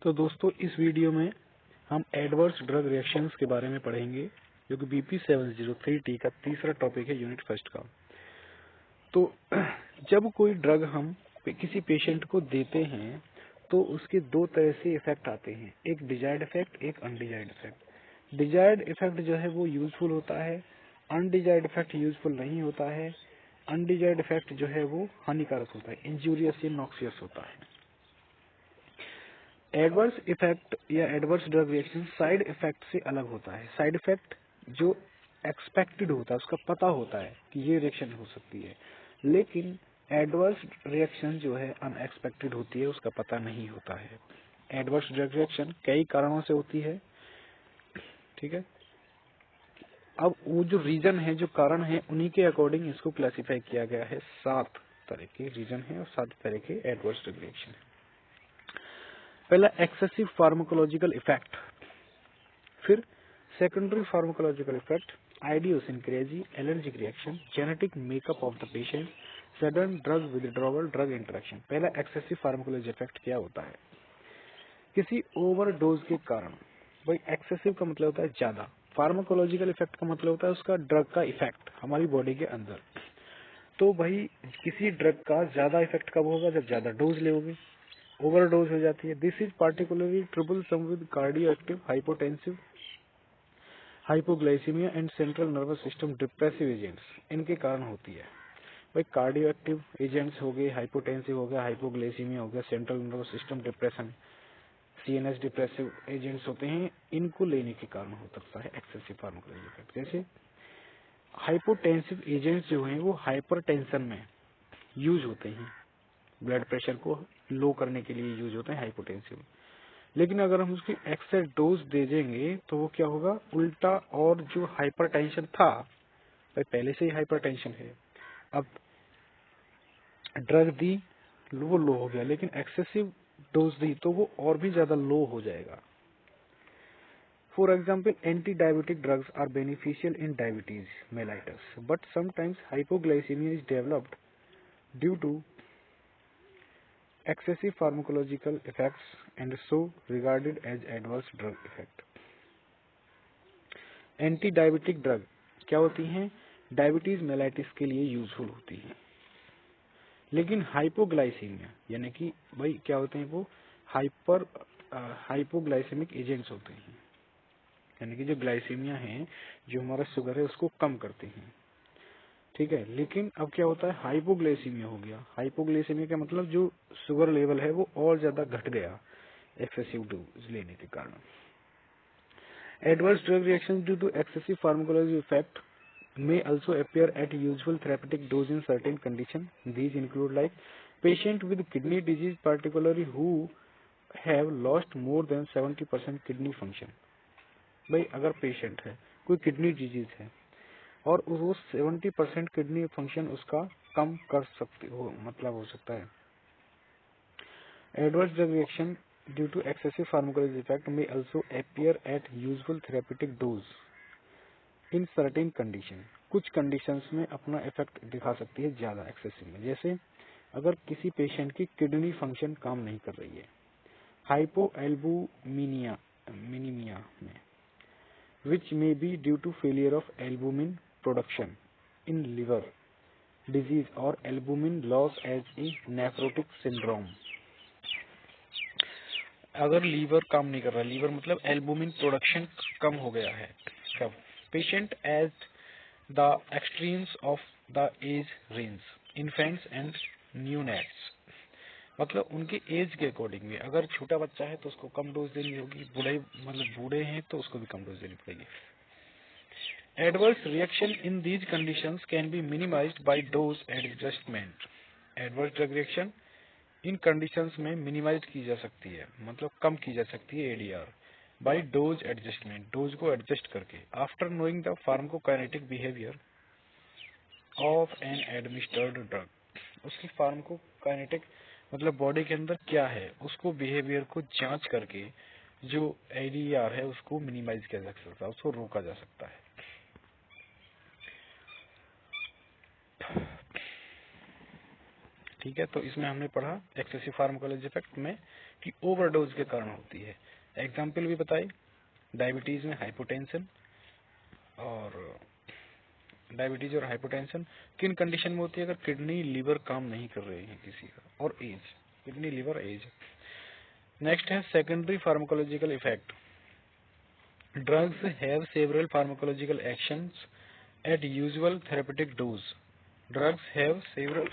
तो दोस्तों इस वीडियो में हम एडवर्स ड्रग रिएक्शंस के बारे में पढ़ेंगे, जो कि BP703T का तीसरा टॉपिक है यूनिट फर्स्ट का। तो जब कोई ड्रग हम किसी पेशेंट को देते हैं तो उसके दो तरह से इफेक्ट आते हैं, एक डिजायर्ड इफेक्ट, एक अनडिजायर्ड इफेक्ट। डिजायर्ड इफेक्ट जो है वो यूजफुल होता है, अनडिजायर्ड इफेक्ट यूजफुल नहीं होता है। अनडिजायर्ड इफेक्ट जो है वो हानिकारक होता है, इंजूरियस या नॉक्सियस होता है। एडवर्स इफेक्ट या adverse drug reaction side effect से अलग होता है। साइड इफेक्ट जो एक्सपेक्टेड होता है, उसका पता होता है कि ये रिएक्शन हो सकती है, लेकिन एडवर्स रिएक्शन जो है अनएक्सपेक्टेड होती है, उसका पता नहीं होता है। एडवर्स ड्रग रिएक्शन कई कारणों से होती है, ठीक है। अब वो जो रीजन है, जो कारण है, उन्हीं के अकॉर्डिंग इसको क्लासिफाई किया गया है। 7 तरह के रीजन है और 7 तरह के एडवर्स ड्रग रिएक्शन है। पहला एक्सेसिव फार्माकोलॉजिकल इफेक्ट, फिर secondary pharmacological effect, idiosyncrasy, allergic reaction, genetic makeup of the patient, sudden drug withdrawal, drug interaction. पहला एक्सेसिव फार्माकोलॉजिकल इफेक्ट क्या होता है? किसी ओवरडोज के कारण, भाई एक्सेसिव का मतलब होता है ज्यादा, फार्माकोलॉजिकल इफेक्ट का मतलब होता है उसका ड्रग का इफेक्ट हमारी बॉडी के अंदर। तो भाई किसी ड्रग का ज्यादा इफेक्ट कब होगा? जब ज्यादा डोज लोगे, ओवरडोज हो जाती है। This is particularly troublesome with cardio active, hypotensive, hypoglycaemia and central nervous system depressive agents, इनके कारण होती है। भाई कार्डियो एक्टिव एजेंट्स हो गए, हाइपोटेंसिव हो गया, हाइपोग्लाइसीमिया हो गया, central nervous system depression, CNS depressive agents होते हैं, इनको लेने के कारण हो सकता है एक्सेसिव फार्माकोलॉजिकल इफेक्ट। जैसे हाइपोटेंसिव एजेंट्स जो हैं वो हाइपरटेंशन में यूज होते हैं, ब्लड प्रेशर को लो करने के लिए यूज होते हैं हाइपोटेंसिव। लेकिन अगर हम उसकी एक्सेस डोज दे देंगे तो वो क्या होगा? उल्टा, और जो हाइपरटेंशन था, भाई पहले से ही हाइपरटेंशन है, अब ड्रग दी, वो लो हो गया, लेकिन एक्सेसिव डोज दी तो वो और भी ज्यादा लो हो जाएगा। For example, anti diabetic drugs are beneficial in diabetes mellitus, but sometimes hypoglycaemia is developed due to excessive pharmacological effects and so regarded as adverse drug effect। Anti diabetic drug क्या होती हैं? Diabetes mellitus के लिए useful होती हैं, लेकिन hypoglycaemia यानी कि भाई क्या होते हैं वो? हाइपोग्लाइसेमिक एजेंट्स होते हैं, यानी कि जो ग्लाइसीमिया है, जो हमारा शुगर है, उसको कम करते हैं, ठीक है। लेकिन अब क्या होता है? हाइपोग्लाइसीमिया हो गया। हाइपोग्लाइसीमिया का मतलब जो शुगर लेवल है वो और ज्यादा घट गया एक्सेसिव डोज लेने के कारण। Adverse drug reaction due to excessive pharmacological effect may also appear at usual therapeutic dose in certain conditions. These include like patient with kidney disease, particularly who have lost more than 70% kidney function। भाई अगर patient है, कोई kidney disease है और वो 70% kidney function उसका कम कर सकते हो, मतलब हो सकता है। Adverse drug reaction due to excessive pharmacological effect may also appear at usual therapeutic dose in certain condition. कुछ कंडीशंस में अपना इफेक्ट दिखा सकती है ज्यादा एक्सेसिव में। जैसे अगर किसी पेशेंट की किडनी फंक्शन काम नहीं कर रही है, हाइपो एल्बुमिनिया मिनीमिया में, which may be due to failure of albumin production in liver disease और albumin loss as a nephrotic syndrome. अगर लीवर काम नहीं कर रहा, लीवर मतलब एल्बुमिन प्रोडक्शन कम हो गया है, कब? Patient age the extremes of the age range, infants and neonates, मतलब उनके एज के अकॉर्डिंग भी। अगर छोटा बच्चा है तो उसको कम डोज देनी होगी, बूढ़े मतलब बूढ़े हैं तो उसको भी कम डोज देनी पड़ेगी। Adverse reaction in these conditions can be minimised by dose adjustment. Adverse drug reaction in conditions में मिनिमाइज की जा सकती है, मतलब कम की जा सकती है ADR, by dose adjustment, dose को एडजस्ट करके। After knowing the pharmacokinetic behaviour of an administered drug, उसकी फार्माकोकाइनेटिक मतलब बॉडी के अंदर क्या है, उसको बिहेवियर को जांच करके जो एडीआर है उसको मिनिमाइज किया जा सकता है, उसको रोका जा सकता है। ठीक है, तो इसमें हमने पढ़ा एक्सेसिव फार्माकोलॉजी इफेक्ट में कि ओवरडोज के कारण होती है। एग्जाम्पल भी बताए, डायबिटीज में हाइपोटेंशन, और डायबिटीज और हाइपोटेंशन किन कंडीशन में होती है? अगर किडनी लीवर काम नहीं कर रहे हैं किसी का, और as, kidney liver as. Next है secondary pharmacological effect. Drugs have several pharmacological actions at usual therapeutic dose. Drugs have several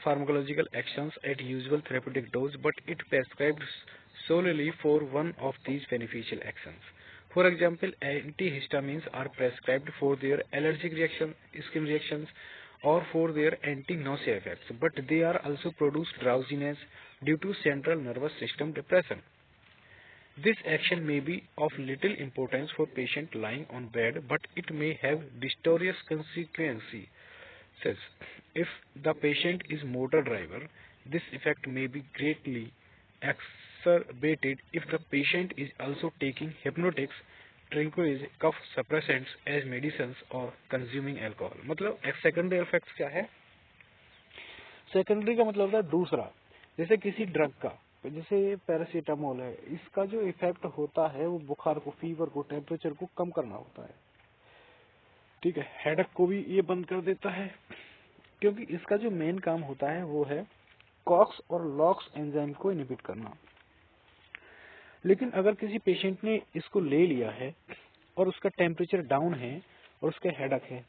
pharmacological actions at usual therapeutic dose, but it prescribed solely for one of these beneficial actions. For example, antihistamines are prescribed for their allergic reaction, skin reactions, or for their anti-nausea effects, but they are also produce drowsiness due to central nervous system depression. This action may be of little importance for patient lying on bed, but it may have deleterious consequences. If the patient is motor driver, this effect may be greatly exacerbated if the patient is also taking hypnotics, tranquilizers, cough suppressants as medicines or consuming alcohol. मतलब secondary effects क्या है? Secondary का मतलब होता है दूसरा, जैसे किसी ड्रग का, जैसे पैरासीटामोल है, इसका जो इफेक्ट होता है वो बुखार को, फीवर को, टेम्परेचर को कम करना होता है, ठीक है। हेडेक को भी ये बंद कर देता है, क्योंकि इसका जो मेन काम होता है वो है कॉक्स और लॉक्स एंजाइम को इनहिबिट करना। लेकिन अगर किसी पेशेंट ने इसको ले लिया है और उसका टेम्परेचर डाउन है और उसका हेडेक है,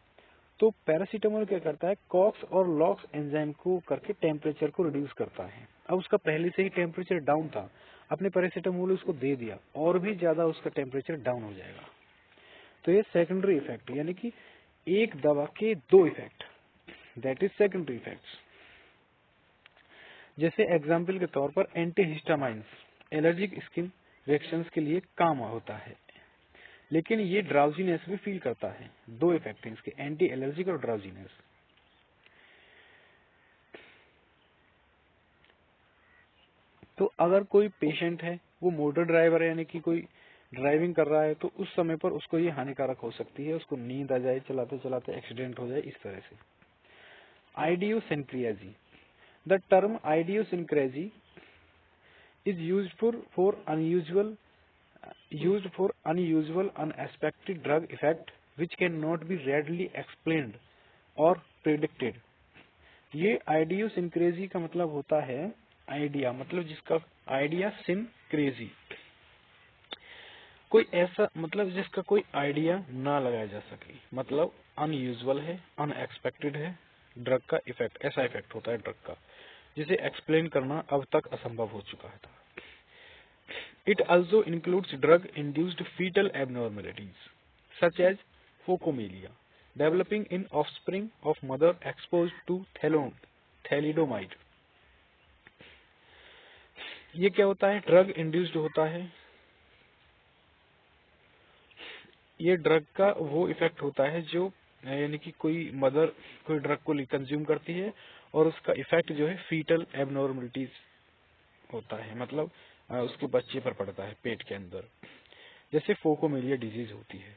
तो पैरासीटामोल क्या करता है? कॉक्स और लॉक्स एंजाइम को करके टेम्परेचर को रिड्यूस करता है। अब उसका पहले से ही टेम्परेचर डाउन था, आपने पैरासीटामोल उसको दे दिया, और भी ज्यादा उसका टेम्परेचर डाउन हो जाएगा। तो ये सेकेंडरी इफेक्ट, यानी कि एक दवा के दो effect, that is secondary effects. जैसे एग्जाम्पल के तौर पर एंटीहिस्टामाइंस एलर्जिक स्किन रिएक्शंस के लिए काम होता है, लेकिन ये ड्राउजीनेस भी फील करता है। दो इफेक्ट हैं इसके, एंटी एलर्जिक और ड्राउजीनेस। तो अगर कोई पेशेंट है, वो मोटर ड्राइवर है, यानी कि कोई ड्राइविंग कर रहा है, तो उस समय पर उसको ये हानिकारक हो सकती है, उसको नींद आ जाए, चलाते चलाते एक्सीडेंट हो जाए, इस तरह से। Idiosyncrasy. The term idiosyncrasy is used for unusual unexpected drug effect which cannot be readily explained or predicted। ये आइडियोसिनक्रेसी का मतलब होता है, आइडिया मतलब जिसका, आइडिया सिनक्रेसी, कोई ऐसा मतलब जिसका कोई आइडिया ना लगाया जा सके, मतलब अनयूजुअल है, अनएक्सपेक्टेड है, ड्रग का इफेक्ट, ऐसा इफेक्ट होता है ड्रग का जिसे एक्सप्लेन करना अब तक असंभव हो चुका था। It also includes drug-induced fetal abnormalities, such as phocomelia, developing in offspring of mother exposed to thalidomide। ये क्या होता है? ड्रग इंड्यूस्ड होता है, ये ड्रग का वो इफेक्ट होता है जो, यानी कि कोई मदर कोई ड्रग को कंज्यूम करती है और उसका इफेक्ट जो है फीटल एबनॉर्मलिटीज होता है, मतलब उसके बच्चे पर पड़ता है पेट के अंदर, जैसे फोकोमेलिया डिजीज होती है।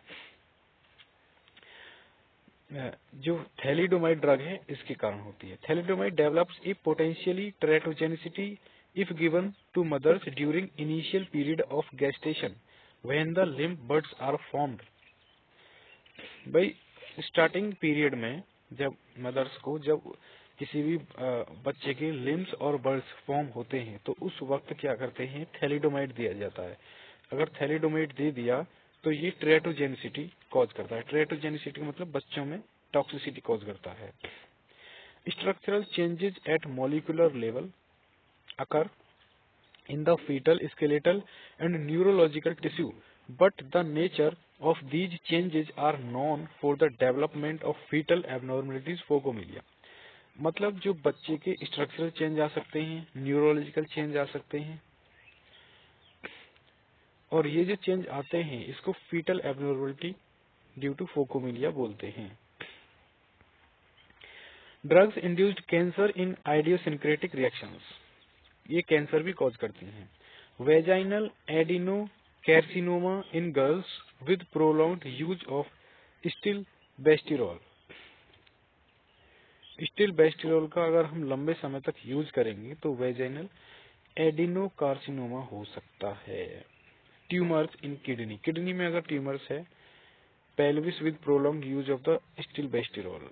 जो थैलिडोमाइड ड्रग है इसके कारण होती है। Thalidomide develops a potentially teratogenicity if given to mothers during initial period of gestation when the limb buds are formed. भाई स्टार्टिंग पीरियड में जब मदर्स को, जब किसी भी बच्चे के लिम्स और बर्ड्स फॉर्म होते हैं, तो उस वक्त क्या करते हैं? थैलिडोमाइड दिया जाता है। अगर थैलिडोमाइड दे दिया तो ये ट्रेटोजेनिसिटी कॉज करता है। ट्रेटोजेनिसिटी मतलब बच्चों में टॉक्सिसिटी कॉज करता है। Structural changes at molecular level occur in the fetal, skeletal and neurological tissue, but the nature of these changes are known for the development of fetal abnormalities phocomelia। मतलब जो बच्चे के स्ट्रक्चरल चेंज आ सकते हैं, neurological change आ सकते हैं, और ये जो चेंज आते हैं इसको foetal abnormality due to phocomelia बोलते हैं। Drugs induced cancer in idiosyncratic reactions, ये कैंसर भी कॉज करती हैं। Vaginal adenocarcinoma in girls with prolonged use of stilbestrol. Stilbestrol का अगर हम लंबे समय तक यूज करेंगे तो वेजाइनल एडिनोकार्सिनोमा हो सकता है। ट्यूमर्स इन किडनी, किडनी में अगर ट्यूमर्स है, pelvis with prolong use of the stilbestrol.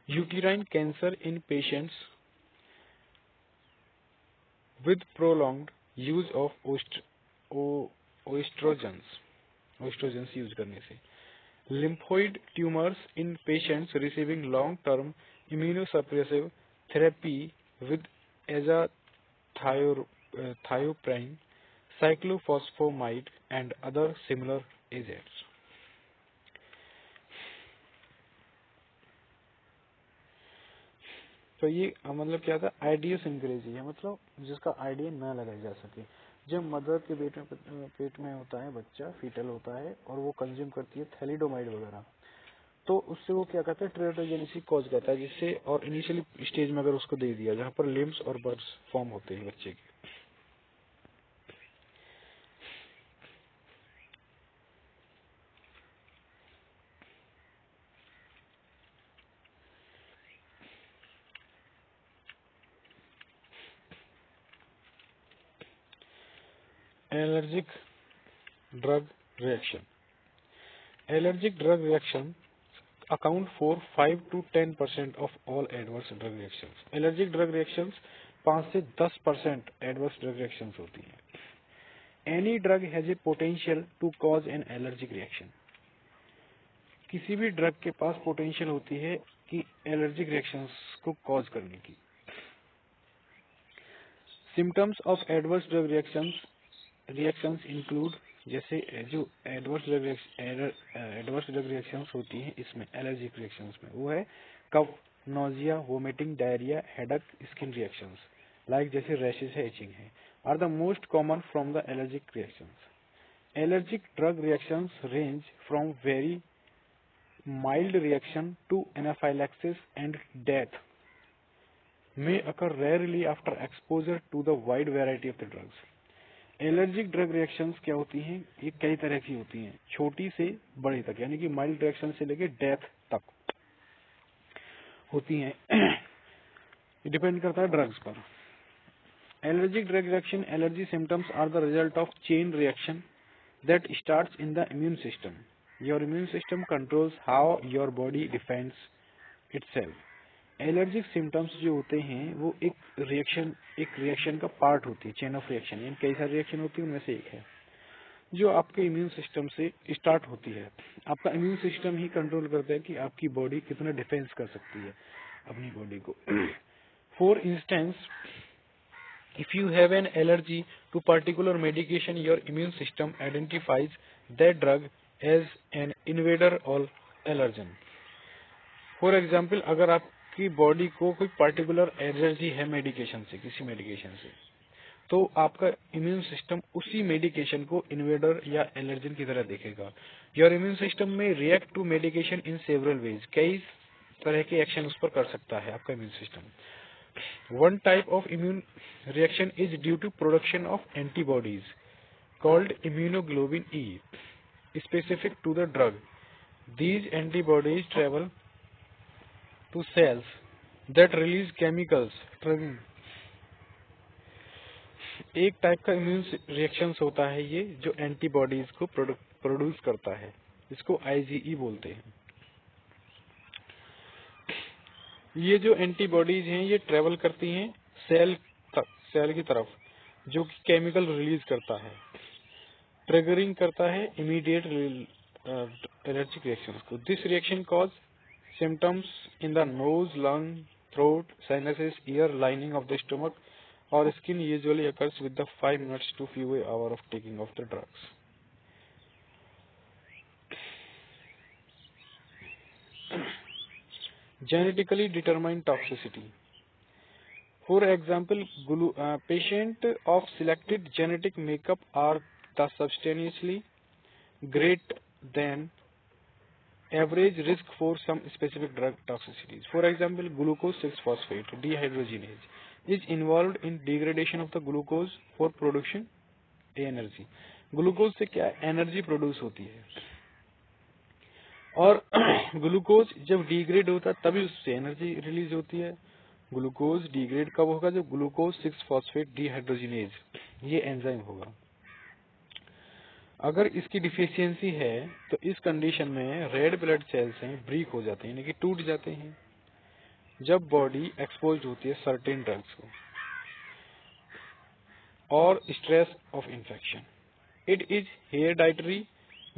Uterine cancer in patients with prolonged use of oestrogens use करने से। Lymphoid tumours in patients receiving long term immunosuppressive therapy with azathioprine, cyclophosphamide and other similar agents. तो ये मतलब क्या था, आइडियोसिंक्रेसी है, मतलब जिसका आइडिया ना लगाया जा सके। जब मदर के पेट में होता है बच्चा, फीटल होता है, और वो कंज्यूम करती है थैलिडोमाइड वगैरह, तो उससे वो क्या कहता है, टेरेटोजेनेसिस कॉज करता है, जिससे और इनिशियली स्टेज में अगर उसको दे दिया जहाँ पर लिम्स और बर्ड्स फॉर्म होते हैं बच्चे के। Allergic drug reaction, allergic drug reaction account for 5 to 10% of all adverse drug reactions. Allergic drug reactions 5 से 10% एडवर्स ड्रग रिएक्शंस होती हैं। Any drug has a potential to cause an allergic reaction, किसी भी drug के पास potential होती है कि allergic reactions को कॉज करने की। Symptoms of adverse drug reactions include, जैसे जो एडवर्स ड्रग रिएक्शंस होती हैं इसमें, एलर्जिक रिएक्शंस में, वो है cough, nausea, vomiting, diarrhoea, headache, skin reactions like जैसे रैशेस है, इचिंग है, are the most common from the allergic reactions. Allergic drug reactions range from very mild reaction to anaphylaxis and death may occur rarely after exposure to the wide variety of the drugs. Allergic drug reactions क्या होती हैं, ये कई तरह की होती हैं, छोटी से बड़ी तक, यानी कि माइल्ड रिएक्शन से लेकर डेथ तक होती हैं। डिपेंड करता है ड्रग्स पर। Allergic drug reaction, allergy symptoms are the result of chain reaction that starts in the immune system. Your immune system controls how your body defends itself. Allergic symptoms जो होते हैं वो एक रिएक्शन का part होती है, chain of reaction, यानी कई सारी रिएक्शन होती है, उनमें से एक है जो आपके इम्यून सिस्टम से स्टार्ट होती है। आपका इम्यून सिस्टम ही कंट्रोल करता है कि आपकी बॉडी कितना डिफेंस कर सकती है अपनी बॉडी को। For instance, if you have an allergy to particular medication, your immune system identifies that drug as an invader और एलर्जन। फॉर एग्जाम्पल, अगर आपकी बॉडी को कोई पर्टिकुलर एलर्जी है मेडिकेशन से, किसी मेडिकेशन से, तो आपका इम्यून सिस्टम उसी मेडिकेशन को इन्वेडर या एलर्जन की तरह देखेगा। Your immune system may react to medication in several ways, कई तरह के एक्शन उस पर कर सकता है आपका immune system. One type of immune reaction is due to production of antibodies called immunoglobulin E specific to the drug. These antibodies travel to cells that release chemicals triggering। एक टाइप का immune reactions होता है ये जो antibodies को produce करता है, इसको IgE बोलते हैं। ये जो एंटीबॉडीज हैं ये ट्रेवल करती हैं सेल की तरफ, जो कि केमिकल रिलीज करता है, ट्रिगरिंग करता है इमीडिएट एलर्जिक रिएक्शंस को। This reaction cause symptoms in the nose, lung, throat, sinuses, year lining of the stomach और skin usually occurs with the 5 minutes to few hours of taking of the drugs. Genetically determined toxicity. For example, patient of selected genetic makeup are the substantially great than average risk for some specific drug toxicities. For example, glucose 6-phosphate dehydrogenase is involved in degradation of the glucose for production energy. Glucose से क्या energy produce होती है। और glucose जब degrade होता है तभी उससे एनर्जी रिलीज होती है। ग्लूकोज डिग्रेड कब होगा? जब ग्लूकोज 6 फॉस्फेट डिहाइड्रोजिनेज ये एंजाइम होगा। अगर इसकी डिफिशियंसी है तो इस कंडीशन में रेड ब्लड सेल्स हैं ब्रीक हो जाते हैं, यानी कि टूट जाते हैं जब बॉडी एक्सपोज होती है सर्टेन ड्रग्स को और stress of infection. It is hereditary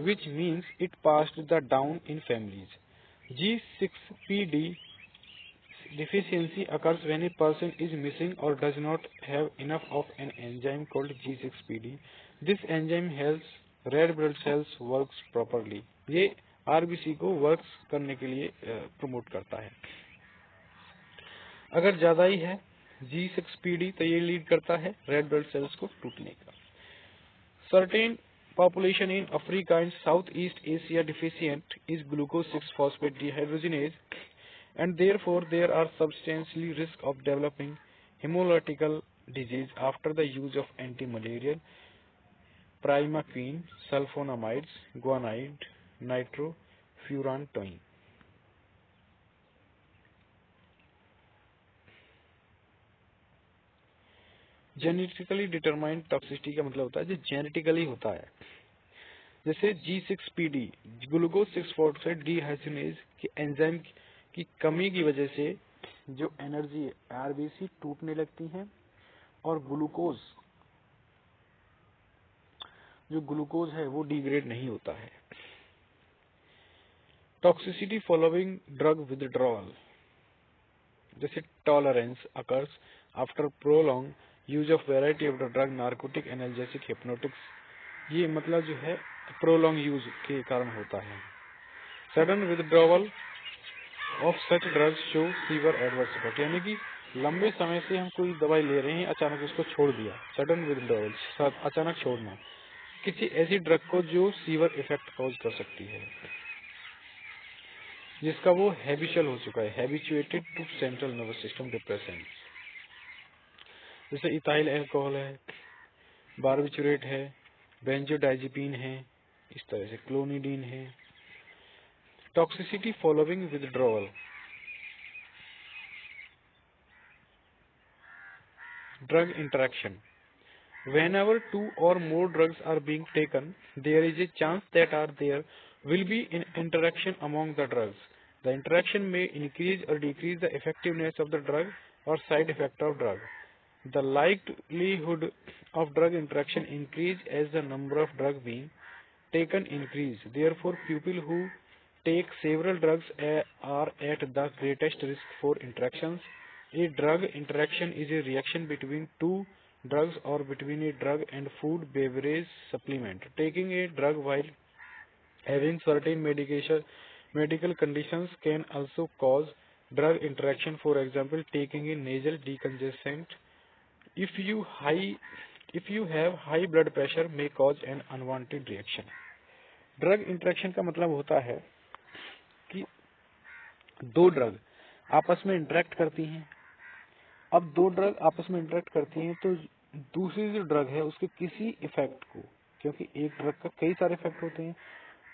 which means it passed the down in families. G6PD deficiency occurs when a person is missing or does not have enough of an enzyme called G6PD. This enzyme helps red blood cells works properly. ये RBC को works करने के लिए promote करता है। अगर ज्यादा ही है G6PD तो ये लीड करता है रेड ब्लड सेल्स को टूटने का। Certain population in Africa and Southeast Asia deficient is glucose 6-phosphate dehydrogenase, and therefore there are substantially risk of developing hemolytical disease after the use of anti-malarial, primaquine, sulfonamides, guanide, nitrofurantoin. Genetically determined toxicity का मतलब होता है जो genetically होता है, जैसे G6PD glucose 6-फॉस्फेट dehydrogenase के enzyme की कमी की वजह से जो एनर्जी आरबीसी टूटने लगती हैं और ग्लूकोज है वो डिग्रेड नहीं होता है। टॉक्सिसिटी फॉलोइंग ड्रग विथड्रॉल, जैसे tolerance occurs after prolong use of variety of the drug, narcotic, analgesic, hypnotics, ये मतलब जो है प्रोलॉन्ग यूज के कारण होता है। Sudden withdrawal of such drugs show severe adverse effect, यानी कि लंबे समय से हम कोई दवाई ले रहे हैं अचानक उसको छोड़ दिया, सडन विथड्रॉवल अचानक छोड़ना किसी ऐसी ड्रग को जो सीवियर इफेक्ट कॉज कर सकती है, जिसका वो हैबिचुअल हो चुका है, habituated to central nervous system depression, जैसे इथाइल अल्कोहल है, बारबिचुरेट है, बेंजोडाइजिपीन है, इस तरह से क्लोनिडीन है। Toxicity following withdrawal, drug interaction, whenever 2 or more drugs are being taken, there is a chance that there will be an interaction among the drugs. The interaction may increase or decrease the effectiveness of the drug or side effect of drug. The likelihood of drug interaction increase as the number of drugs being taken increase. Therefore, people who take several drugs are at the greatest risk for interactions. A drug interaction is a reaction between two drugs or between a drug and food, beverage, supplement. Taking a drug while having certain medical conditions can also cause drug interaction. For example, taking a nasal decongestant if you have high blood pressure may cause an unwanted reaction. Drug interaction का मतलब होता है कि दो drug आपस में interact करती हैं। अब दो ड्रग आपस में इंटरेक्ट करती हैं तो दूसरी जो ड्रग है उसके किसी इफेक्ट को, क्योंकि एक ड्रग का कई सारे इफेक्ट होते हैं,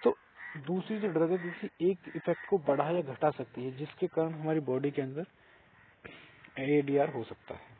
तो दूसरी जो ड्रग है किसी एक इफेक्ट को बढ़ा या घटा सकती है, जिसके कारण हमारी बॉडी के अंदर एडीआर हो सकता है।